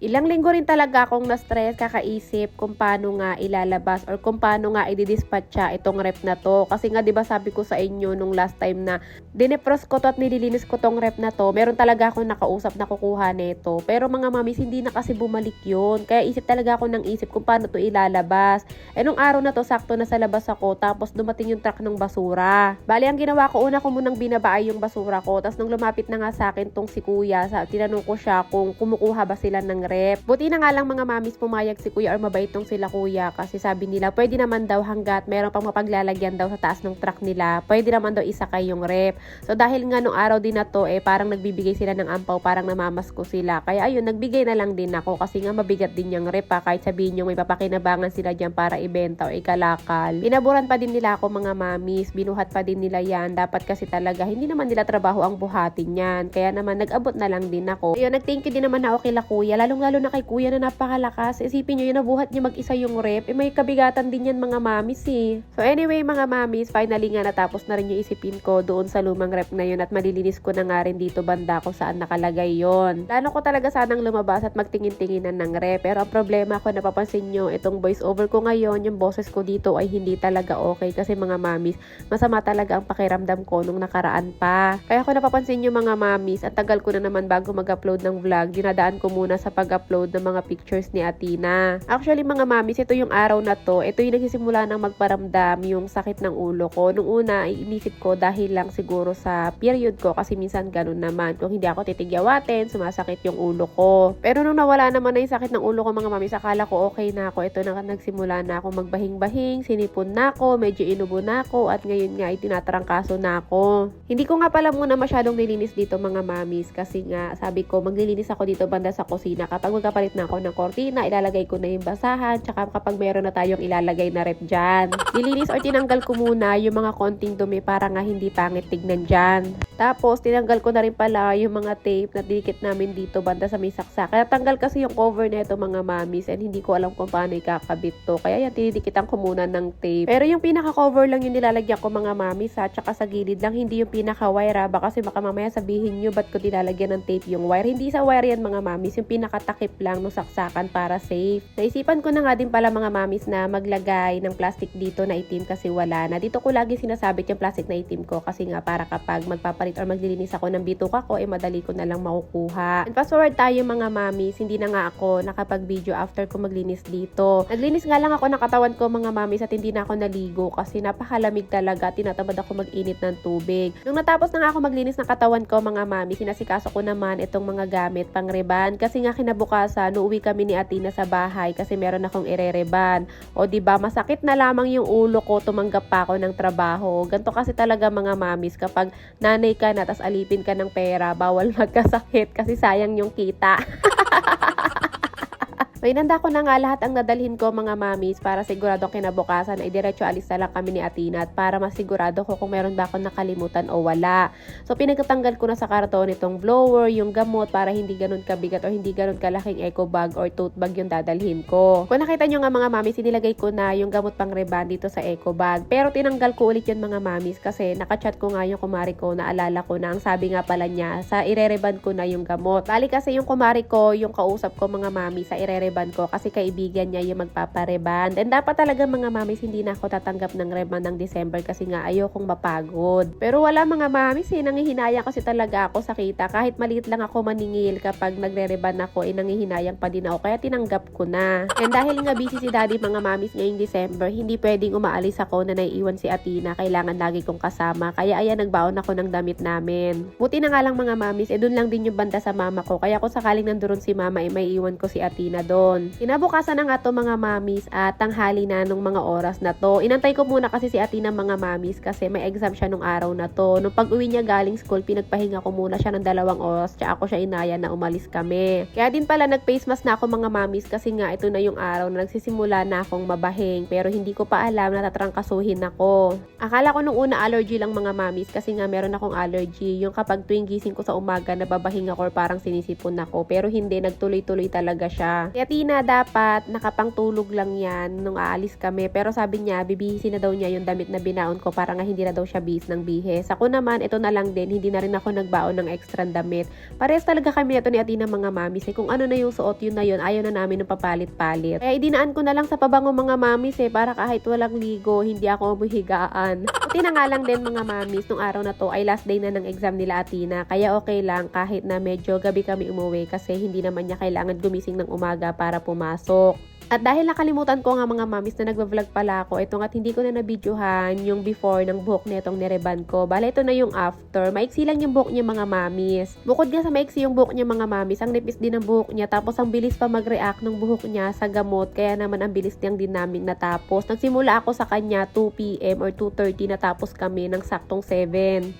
Ilang linggo rin talaga akong na-stress kakaisip kung paano nga ilalabas or kung paano nga i-dispatcha itong rep na to. Kasi nga 'di ba sabi ko sa inyo nung last time na dinepros ko to at nililinis ko tong rep na to, meron talaga akong nakausap na kukuha nito. Pero mga mamis, hindi na kasi bumalik yun. Kaya isip talaga ako ng isip kung paano to ilalabas. Eh nung araw na to, sakto na sa labas ako, tapos dumating yung truck ng basura. Bali, ang ginawa ko, una ko munang binabaay yung basura ko. Tapos nung lumapit na nga sa akin tong si kuya, tinanong ko siya kung kumukuha ba sila ng rep. Buti na nga lang mga mamis, pumayag si kuya or mabait tong sila kuya, kasi sabi nila pwede naman daw hanggat meron pang mapaglalagyan daw sa taas ng truck nila, pwede naman daw isakay yung rep. So dahil nga nung araw din na to, parang nagbibigay sila ng ampaw, parang namamasko sila. Kaya ayun, nagbigay na lang din ako kasi nga mabigat din yung rep kahit sabihin nyo may papakinabangan sila dyan para ibenta o ikalakal. Pinaburan pa din nila ako mga mamis, binuhat pa din nila yan. Dapat kasi talaga, hindi naman nila trabaho ang buhatin yan. Kaya naman nag-abot na lang din ako. Ayun, nag-thank you din naman ako kila kuya, lalong-lalo na kay kuya na napakalakas. Isipin nyo yun, nabuhat niya mag-isa yung rep. May kabigatan din yan mga mamis eh. So anyway mga mamis, finally nga natapos na rin yung isipin ko doon sa lumang rep na yun at malilinis ko na nga rin dito banda ko saan nakalagay yon. Plano ko talaga sanang lumabas at magtingin-tinginan ng rep, pero ang problema ko, napapansin nyo, itong voice over ko ngayon, yung boses ko dito ay hindi talaga okay kasi mga mamis, masama talaga ang pakiramdam ko nung nakaraan pa. Kaya ko napapansin nyo mga mamis, at tagal ko na naman bago mag-upload ng vlog, dinadaan ko muna sa pag-upload ng mga pictures ni Athena. Actually mga mamis, ito yung araw na to, ito yung nagsisimula ng magparamdam yung sakit ng ulo ko. Nung una, inisip ko dahil lang siguro sa period ko, kasi minsan ganun naman. Kung hindi ako titigyawatin, sumasakit yung ulo ko. Pero nung nawala naman na yung sakit ng ulo ko mga mamis, akala ko okay na ako. Ito na, nagsimula na ako magbahing-bahing, sinipon na ako, medyo inubo na ako, at ngayon nga ay tinatarangkaso na ako. Hindi ko nga pala muna masyadong nilinis dito mga mamis, kasi nga sabi ko maglilinis ako dito banda sa kusina. Kapag magkapalit na ako ng kortina, ilalagay ko na yung basahan, tsaka kapag meron na tayong ilalagay na rep dyan. Nilinis or tinanggal ko muna yung mga konting dumi para nga hindi pangit tignan dyan. Tapos tinanggal ko na rin pala yung mga tape na dinikit namin dito banda sa may saksak. Kaya tanggal kasi yung cover na ito mga mamis, and hindi ko alam kung paano ikakabit to. Kaya yan, tinidikitan ko muna ng tape. Pero yung pinaka-cover lang yung nilalagyan ko mga mamis ha, tsaka sa gilid lang, hindi yung pinaka-wire ha. Baka kasi baka mamaya sabihin nyo, ba't ko nilalagyan ng tape yung wire? Hindi sa wire yan mga mamis, yung pinakatakip lang ng saksakan para safe. Naisipan ko na nga din pala mga mamis na maglagay ng plastic dito na itim kasi wala na. Dito ko lagi sinasabit yung plastic na itim ko kasi nga para kapag magpapalit or maglilinis ako ng bituka ko, madali ko na lang makukuha. And fast forward tayo mga mamis, hindi na nga ako nakapag-video after ko maglinis dito. Naglinis nga lang ako ng katawan ko mga mamis at hindi na ako naligo kasi napakalamig talaga. Tinatamad ako mag-init ng tubig. Nung natapos na nga ako maglinis ng katawan ko mga mamis, sinasikaso ko naman itong mga gamit pang reban kasi nga kinabukasan, uuwi kami ni Athena sa bahay kasi meron akong ire-reban. O diba, masakit na lamang yung ulo ko, tumanggap pa ako ng trabaho. Ganto kasi talaga mga mamis, kapag nanay ka na tas alipin ka ng pera, bawal magkasakit kasi sayang yung kita. May nanda ko na nga lahat ang nadalhin ko mga mamis para sigurado kinabukasan ay diretso alis na lang kami ni Athena at para masigurado ko kung meron ba akong nakalimutan o wala. So pinagtatanggal ko na sa karton itong blower, yung gamot para hindi ganun kabigat o hindi ganun kalaking eco bag or tote bag yung dadalhin ko. Kung nakita nyo nga mga mamis, inilagay ko na yung gamot pang reban dito sa eco bag. Pero tinanggal ko ulit yun mga mamis kasi nakachat ko nga yung kumari ko, naalala ko na ang sabi nga pala niya, sa ire-reban ko na yung gamot. Bali kasi yung kumari ko, yung kausap ko mga mamis, sa ire-reban ko kasi kaibigan niya yung magpapareban. And dapat talaga mga mamis, hindi na ako tatanggap ng reban ng December kasi nga ayokong mapagod. Pero wala mga mamis nangihinayang kasi talaga ako sa kita. Kahit maliit lang ako maningil kapag nagre-reban ako, nangihinayang pa din ako. Kaya tinanggap ko na. And dahil nga busy si daddy mga mamis ngayong December, hindi pwedeng umaalis ako na naiiwan si Athena. Kailangan lagi kong kasama. Kaya ayan, nagbaon ako ng damit namin. Buti na nga lang mga mamis, dun lang din yung banda sa mama ko. Kaya kung sakaling nandoon si mama, may iwan ko si Athena doon. Kinabukasan na nga to mga mamis at tanghali na nung mga oras na to. Inantay ko muna kasi si Athena mga mamis kasi may exam siya nung araw na to. Nung pag-uwi niya galing school, pinagpahinga ko muna siya ng 2 oras tsaka ako siya inaya na umalis kami. Kaya din pala nag-face mask na ako mga mamis kasi nga ito na yung araw na nagsisimula na akong mabahing, pero hindi ko pa alam na tatrangkasuhin ako. Akala ko nung una allergy lang mga mamis kasi nga meron akong allergy. Yung kapag tuwing gising ko sa umaga, nababahing ako or parang sinisipon ako. Pero hindi, nagtuloy-tuloy talaga siya. Kaya Athena dapat nakapangtulog lang yan nung aalis kami. Pero sabi niya, bibihisin na daw niya yung damit na binaon ko para nga hindi na daw siya bihis ng bihis. Ako naman, ito na lang din, hindi na rin ako nagbaon ng extra damit. Parehas talaga kami ito ni Athena mga mamis. Kung ano na yung suot yun na yun, ayaw na namin ng papalit-palit. Kaya idinaan ko na lang sa pabango mga mamis para kahit walang ligo, hindi ako mahigaan. Buti na nga lang din mga mamis, nung araw na to ay last day na ng exam nila Athena. Kaya okay lang kahit na medyo gabi kami umuwi kasi hindi naman niya kailangan gumising ng umaga para pumasok. At dahil nakalimutan ko nga mga mamis na nagva-vlog pala ako, ito nga't hindi ko na nabidyohan yung before ng buhok nitong nireban ko. Bale, ito na yung after. Maiksi lang yung buhok niya mga mamis. Bukod nga sa maiksi yung buhok niya mga mamis, ang nipis din ng buhok niya. Tapos ang bilis pa mag-react ng buhok niya sa gamot. Kaya naman ang bilis niyang din namin natapos. Nagsimula ako sa kanya 2 PM or 2:30 natapos kami ng saktong 7.